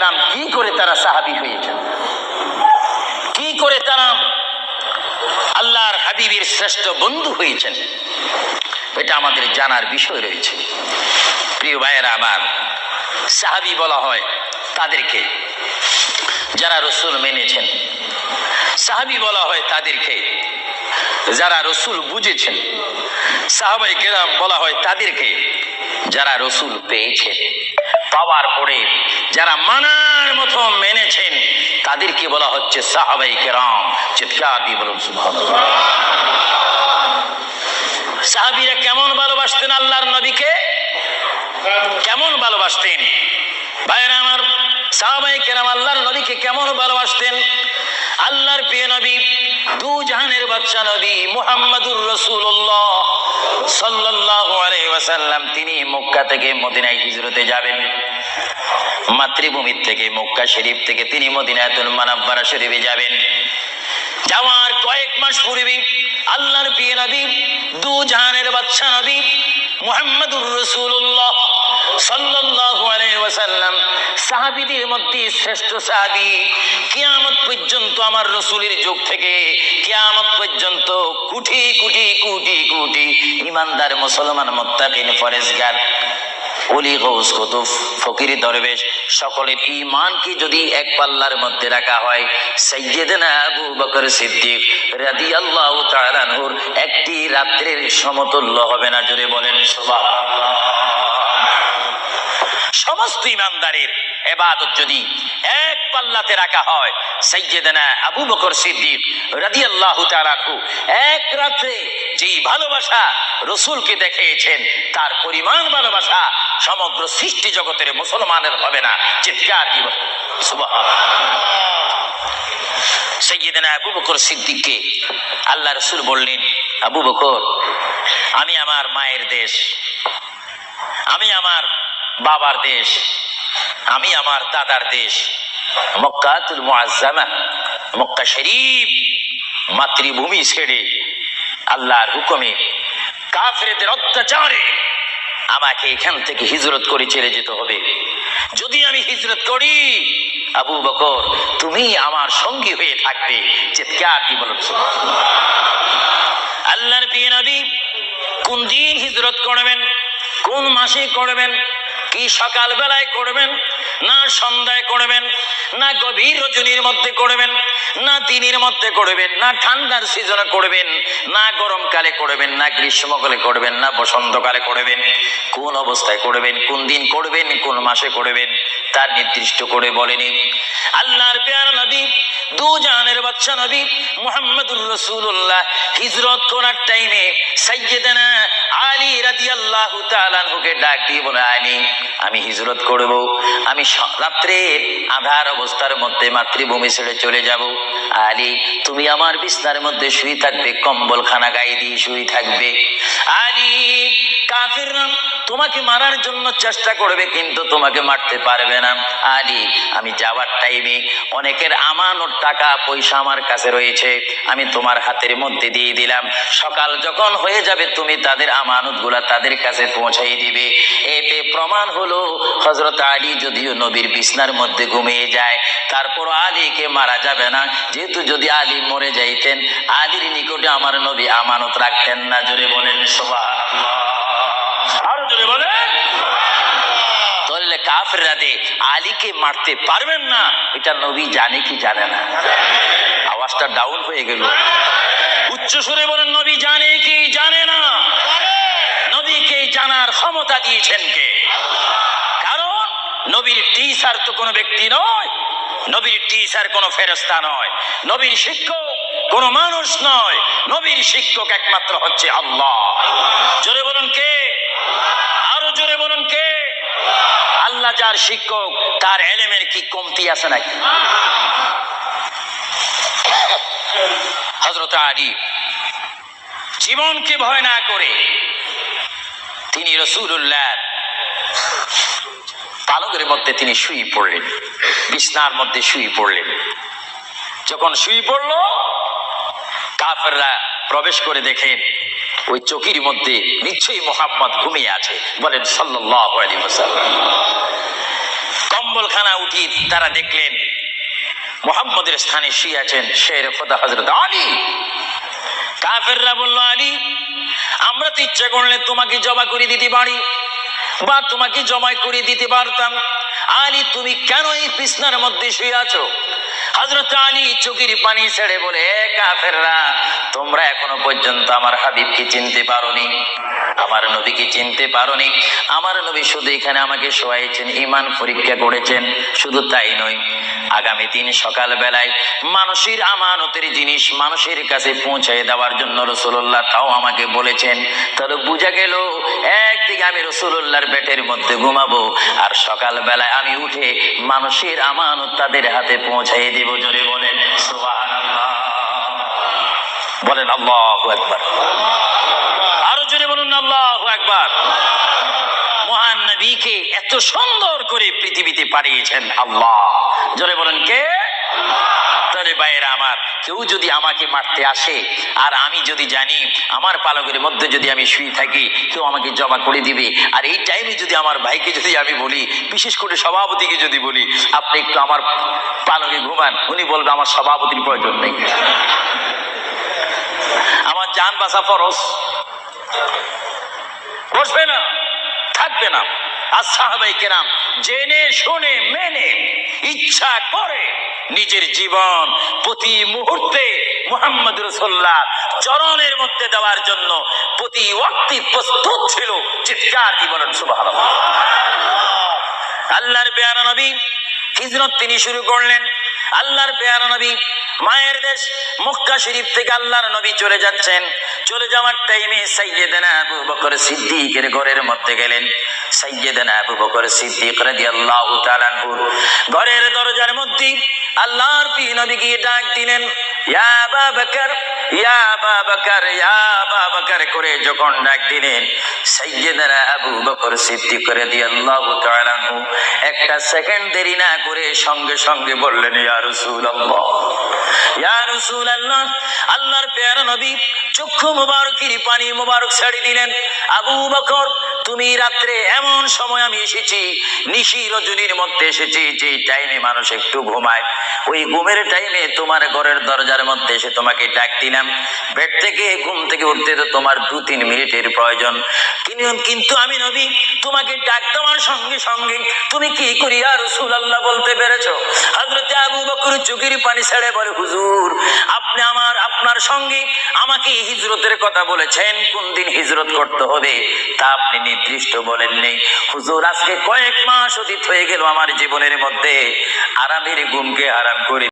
কেরাম কি করে তারা সাহাবী হয়েছেন, কি করে তারা আল্লাহর হাবিবের শ্রেষ্ঠ বন্ধু হয়েছেন, এটা আমাদের জানার বিষয় রয়েছে। প্রিয় ভাইয়েরা আমার, সাহাবী বলা হয় তাদেরকে যারা রসুল মেনেছেন, সাহাবী বলা হয় তাদেরকে যারা রসুল বুঝেছেন, সাহাবায়ে কেরাম বলা হয় তাদেরকে যারা রসুল পেয়েছেন, পাওয়ার পরে যারা মানার মতো মেনেছেন, তাদেরকে বলা হচ্ছে সাহাবায়ে কেরাম। চিৎকার দিয়ে বলুন সুবহানাল্লাহ। সাহাবীরা কেমন ভালোবাসতেন আল্লাহর নবীকে, কেমন ভালোবাসতেন ভাইরা আমার, সাহাবায়ে কেরাম আল্লাহর নবীকে কেমন ভালোবাসতেন। আল্লাহর প্রিয় নবী, দু জাহানের বাদশা নবী মুহাম্মদুর রাসূলুল্লাহ সাল্লাল্লাহু আলাইহি ওয়াসাল্লাম, তিনি মক্কা থেকে মদিনায় হিজরতে যাবেন। মাতৃভূমি থেকে মক্কা শরীফ থেকে তিনি মদিনাতুল মুনাওয়ারা শরীফে যাবেন। যাওয়ার কয়েক মাস পূর্বে আল্লাহর প্রিয় নবী, দু জাহানের বাদশা নবী মুহাম্মদুর রাসূলুল্লাহ সাল্লাল্লাহু আলাইহি ওয়াসাল্লাম, সাহাবীদের মধ্যে শ্রেষ্ঠ সাহাবী, কিয়ামত পর্যন্ত আমার রাসূলের যুগ থেকে কিয়ামত পর্যন্ত কোটি কোটি কোটি কোটি ঈমানদার মুসলমান মুত্তাকিন ফরেজগার ওলি গৌস কুতুব ফকির দরবেশ সকলের ঈমানকে যদি এক পাল্লার মধ্যে রাখা হয়, সাইয়্যিদনা আবু বকর সিদ্দিক রাদিয়াল্লাহু তাআলা আনহুর একটি রাত্রের সমতুল্য হবে না। জোরে বলেন সুবহানাল্লাহ। সমস্ত ঈমানদারের ইবাদত যদি এক পাল্লাতে রাখা হয়, সাইয়্যিদনা আবু বকর সিদ্দিক রাদিয়াল্লাহু তাআলা আনহু এক রাতে যেই ভালোবাসা রাসূলকে দেখিয়েছেন, তার পরিমাণ ভালোবাসা সমগ্র সৃষ্টি জগতের মুসলমানের হবে না। চিৎকার দিব সুবহানাল্লাহ। সাইয়্যিদনা আবু বকর সিদ্দিককে আল্লাহ রাসূল বললেন, আবু বকর, আমি আমার মায়ের দেশ, আমি আমার বাবার দেশ, আমি আমার দাদার দেশ মক্কাতুল মুআজ্জামা, মক্কা শরীফ মাতৃভূমি ছেড়ে আল্লাহর হুকুমে কাফেরদের অত্যাচারে আমাকে এখান থেকে হিজরত করে চলে যেতে হবে। যদি আমি হিজরত করি, আবু বকর তুমি আমার সঙ্গী হয়ে থাকবে। চিৎকার দিয়ে বলুন সুবহানাল্লাহ। আল্লাহর প্রিয় নবী কোন দিন হিজরত করবেন, কোন মাসে করবেন, কি সকাল বেলায় করবেন, না সন্ধ্যায় করবেন, না গভীর রজনীর মধ্যে করবেন, না দিনের মধ্যে করবেন, না ঠান্ডার সিজনে করবেন, না গরমকালে করবেন, না গ্রীষ্মকালে করবেন, না বসন্তকালে করবেন, কোন অবস্থায় করবেন, কোন দিন করবেন, কোন মাসে করবেন, তার নির্দিষ্ট করে বলেনি। আল্লাহর প্যারা নবী, দু জাহানের বাদশা নবী মুহাম্মদুর রাসূলুল্লাহ হিজরত করার টাইমে সাইয়্যিদানা আলী রাদিয়াল্লাহু তাআলা আনহুকে ডাক দিয়ে বলে, আলী, আমি হিজরত করব, আমি রাত্রের আধার অবস্থার মধ্যে মাতৃভূমি ছেড়ে চলে যাব। আলী, তুমি আমার বিছানার মধ্যে শুয়ে থাকবে, কম্বল খানা গায়ে দিয়ে শুয়ে থাকবে। আলী, কাফিররা তোমাকে মারার জন্য চেষ্টা করবে, কিন্তু তোমাকে মারতে পারবে না। আলী, আমি যাওয়ার টাইমে অনেকের আমানত টাকা পয়সা আমার কাছে রয়েছে, আমি তোমার হাতের মধ্যে দিয়ে দিলাম। সকাল যখন হয়ে যাবে তুমি তাদের আমানত গুলা তাদের কাছে পৌঁছাই দিবে। এতে প্রমাণ হলো হযরত আলী যদিও নবীর বিছনার মধ্যে ঘুমিয়ে যায়, তারপর আলীকে মারা যাবে না, যেহেতু যদি আলী মরে যাইতেন আলীর নিকটে আমার নবী আমানত রাখতেন না। জোরে বলেন সুবহানাল্লাহ। আরো জোরে বলেন। তাহলে কাফেররা আলীকে মারতে পারবেন না, এটা নবী জানে কি জানে না? আওয়াজটা ডাউন হয়ে গেল। উচ্চ সুরে বলেন, নবী জানে কি জানে না? নবীকে জানার ক্ষমতা দিয়েছেন কে? কারণ নবীর টিচার তো কোনো ব্যক্তি নয়, নবীর টিচার কোনো ফেরেশতা নয়, নবীর শিক্ষক কোনো মানুষ নয়, নবীর শিক্ষক একমাত্র হচ্ছে আল্লাহ। জোরে বলুন কে? আরো জোরে বলুন কে? আল্লাহ যার শিক্ষক, তার ইলমের কি কমতি আছে নাকি? হযরত আলী জীবনকে ভয় না করে তিনি রাসূলুল্লাহ পালকের মধ্যে তিনি শুয়ে পড়লেন, বিছনার মধ্যে শুয়ে পড়লেন। যখন শুয়ে পড়লো, কাফেররা প্রবেশ করে দেখেন ওই চৌকির মধ্যে নিশ্চয়ই মুহাম্মদ ঘুমিয়ে আছে। বলেন সাল্লাল্লাহু আলাইহি ওয়াসাল্লাম। কম্বলখানা উঠি তারা দেখলেন মুহাম্মদের স্থানে শুয়ে আছেন শের খোদা হযরত আলী। কাফেররা বলল, আলী, আমরা তো ইচ্ছা করলে তোমাকে জমা করে দিতে পারি বা তোমাকে জমাই করে দিতে পারতাম। আলী, তুমি কেন এই বিছনার মধ্যে শুয়ে আছো? হযরত আলী চোখের পানি ছেড়ে বলে, কাফেররা, তোমরা এখনো পর্যন্ত আমার হাবিবকে চিনতে পারোনি, আমার নবীকে চিনতে পারোনি। আমার নবী শুধু এখানে আমাকে শোয়াইছেন, ঈমান পরীক্ষা করেছেন। শুধু তাই নয়, আগামী দিন সকাল বেলায় মানুষের আমানতের জিনিস মানুষের কাছে পৌঁছে দেওয়ার জন্য রাসূলুল্লাহ তাও আমাকে বলেছেন। তাহলে বোঝা গেল, একদিকে আমি রাসূলুল্লাহর পেটের মধ্যে ঘুমাবো, আর সকাল বেলায় আমি উঠে মানুষের আমানত তাদের হাতে পৌঁছাই দেব। জোরে বলেন সুবহানাল্লাহ, বলেন আল্লাহু আকবার, আরো জোরে বলুন আল্লাহু আকবার। মহান নবীকে এত সুন্দর করে পৃথিবীতে পাঠিয়েছেন আল্লাহ। জোরে বলেন কে? তাহলে ভাইয়েরা আমার, কেউ যদি আমাকে মারতে আসে আর আমি যদি জানি আমার পালকের মধ্যে যদি আমি শুয়ে থাকি, কেউ আমাকে জমা করে দিবে, আর এই টাইমে যদি আমার ভাইকে যদি আমি বলি, বিশেষ করে সভাপতিকে যদি বলি, আপনি একটু আমার পালকে ঘুমান, উনি বলবে আমার সভাপতির প্রয়োজন নেই, আমার জান বাঁচা ফরজ, বসবে না, থাকবে না। আর সাহাবায়ে কেরাম জেনে শুনে মেনে ইচ্ছা করে নিজের জীবন প্রতি মুহূর্তে মুহাম্মদ রাসূলুল্লাহ চরণের মধ্যে দেওয়ার জন্য প্রতি ওয়াক্তে প্রস্তুত ছিল। চিৎকার দিয়ে বলেন সুবহানাল্লাহ। আল্লাহর পেয়ারা নবী হিজরত তিনি শুরু করলেন। আল্লাহর পেয়ারা নবী মায়ের দেশ মক্কা শরীফ থেকে আল্লাহর নবী চলে যাচ্ছেন। চলে যাওয়ার টাইমে সাইয়্যিদানা আবু বকর সিদ্দিকের ঘরের মধ্যে গেলেন। সাইয়্যিদানা আবু বকর সিদ্দিক রাদিয়াল্লাহু তাআলা আনহু ঘরের দরজার মধ্যে আল্লাহর প্রিয় নবী গিয়ে ডাক দিলেন, ইয়া আবু বকর, ইয়া আবু বকর, ইয়া আবু বকর করে যখন ডাক দিলেন, সাইয়্যিদানা আবু বকর সিদ্দিক রাদিয়াল্লাহু তাআলা আনহু একটা সেকেন্ড দেরি না করে সঙ্গে সঙ্গে বললেন, ইয়া রাসূলুল্লাহ, ইয়া রাসূলুল্লাহ। আল্লাহর প্যারা নবী চক্ষু মুবারকের পানি মুবারক ছেড়ে দিলেন, আবু বকর, তুমি রাত্রে এমন সময় আমি এসেছি, নিশি রজনীর মধ্যে এসেছি, যে টাইমে মানুষ একটু ঘুমায়, ওই ঘুমের টাইমে তোমার ঘরের দরজার মধ্যে এসে তোমাকে ডাক দিলাম। বেড থেকে ঘুম থেকে উঠতে তো তোমার 2-3 মিনিটের প্রয়োজন, কিন্তু আমি নবী তোমাকে ডাক দেওয়ার সঙ্গে সঙ্গে তুমি কি করি ইয়া রাসূলুল্লাহ বলতে পেরেছো? হযরত আবু বকর চোখের পানি ছেড়ে বলে, হুজুর, আপনি আপনার সঙ্গে আমাকে হিজরতের কথা বলেছেন, কোন দিন হিজরত করতে হবে তা আপনি নির্দিষ্ট বলেন নেই। হুজুর, আজকে কয়েক মাস অতীত হয়ে গেল আমার জীবনের মধ্যে আরামের ঘুমকে হারাম করে